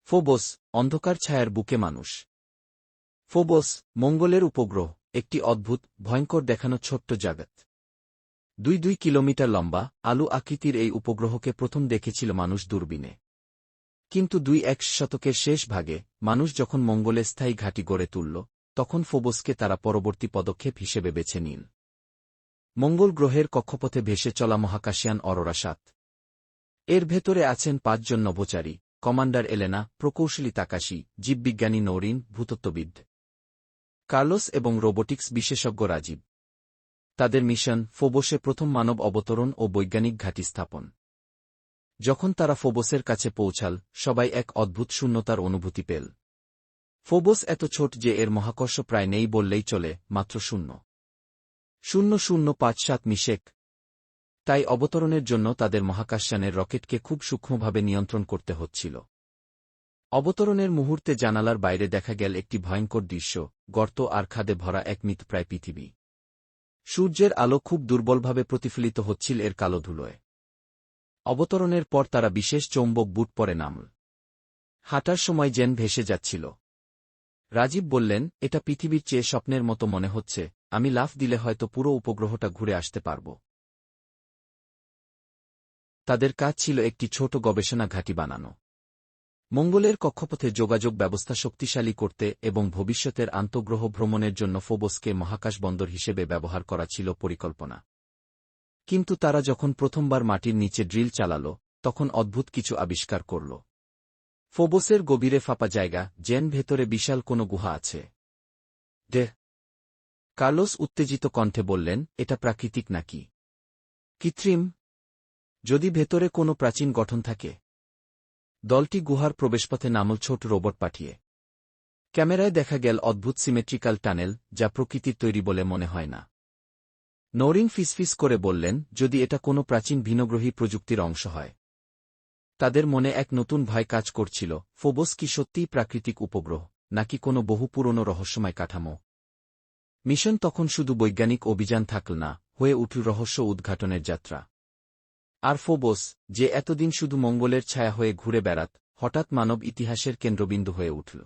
Phobos, অন্ধকার ছায়ার বুকে মানুষ। ফোবস, মঙ্গলের উপগ্রহ, একটি অদ্ভুত, ভয়ঙ্কর দেখানো ছোট্ট জাগত। 2 কিলোমিটার লম্বা, আলু আকৃতির এই উপগ্রহকে প্রথম দেখেছিল মানুষ দূরবীনে। কিন্তু 21 শতকের শেষ ভাগে, মানুষ যখন মঙ্গলে স্থায়ী ঘাঁটি গড়ে তুলল, তখন ফোবসকে তারা পরবর্তী পদক্ষেপ হিসেবে বেছে নিন। মঙ্গল গ্রহের কক্ষপথে ভেসে চলা মহাকাশিয়ান অরোরা 7। এর ভেতরে আছেন 5 জন নভোচারী, কমান্ডার এলেনা, প্রকৌশলী তাকাশি, জীববিজ্ঞানী নৌরিন, ভূতত্ত্ববিদ কার্লোস এবং রোবোটিক্স বিশেষজ্ঞ রাজীব। তাদের মিশন, ফোবসে প্রথম মানব অবতরণ ও বৈজ্ঞানিক ঘাঁটি স্থাপন। যখন তারা ফোবসের কাছে পৌঁছাল, সবাই এক অদ্ভুত শূন্যতার অনুভূতি পেল। ফোবস এত ছোট যে এর মহাকর্ষ প্রায় নেই বললেই চলে, মাত্র 0.0057 মিশেক। তাই অবতরণের জন্য তাদের মহাকাশযানের রকেটকে খুব সূক্ষ্মভাবে নিয়ন্ত্রণ করতে হচ্ছিল। অবতরণের মুহূর্তে জানালার বাইরে দেখা গেল একটি ভয়ঙ্কর দৃশ্য, গর্ত আর খাদে ভরা এক মৃতপ্রায় পৃথিবী। সূর্যের আলো খুব দুর্বলভাবে প্রতিফলিত হচ্ছিল এর কালো ধুলোয়। অবতরণের পর তারা বিশেষ চৌম্বক বুট পরে নামল। হাঁটার সময় যেন ভেসে যাচ্ছিল। রাজীব বললেন, এটা পৃথিবীর চেয়ে স্বপ্নের মতো মনে হচ্ছে, আমি লাফ দিলে হয়তো পুরো উপগ্রহটা ঘুরে আসতে পারব। তাদের কাজ ছিল একটি ছোট গবেষণা ঘাঁটি বানানো, মঙ্গলের কক্ষপথে যোগাযোগ ব্যবস্থা শক্তিশালী করতে এবং ভবিষ্যতের আন্তঃগ্রহ ভ্রমণের জন্য ফোবসকে মহাকাশ বন্দর হিসেবে ব্যবহার করা ছিল পরিকল্পনা। কিন্তু তারা যখন প্রথমবার মাটির নিচে ড্রিল চালাল, তখন অদ্ভুত কিছু আবিষ্কার করল। ফোবসের গভীরে ফাঁপা জায়গা, যেন ভেতরে বিশাল কোনো গুহা আছে। কার্লোস উত্তেজিত কণ্ঠে বললেন, এটা প্রাকৃতিক নাকি কৃত্রিম? যদি ভেতরে কোনো প্রাচীন গঠন থাকে? দলটি গুহার প্রবেশপথে নামল ছোট রোবট পাঠিয়ে। ক্যামেরায় দেখা গেল অদ্ভুত সিমেট্রিক্যাল টানেল, যা প্রকৃতির তৈরি বলে মনে হয় না। নৌরিন ফিসফিস করে বললেন, যদি এটা কোনো প্রাচীন ভিনগ্রহী প্রযুক্তির অংশ হয়। তাদের মনে এক নতুন ভয় কাজ করছিল, ফোবস কি সত্যিই প্রাকৃতিক উপগ্রহ, নাকি কোনো বহু পুরনো রহস্যময় কাঠামো? মিশন তখন শুধু বৈজ্ঞানিক অভিযান থাকল না, হয়ে উঠল রহস্য উদ্ঘাটনের যাত্রা। আর ফোবস, যে এতদিন শুধু মঙ্গলের ছায়া হয়ে ঘুরে বেড়াত, হঠাৎ মানব ইতিহাসের কেন্দ্রবিন্দু হয়ে উঠল।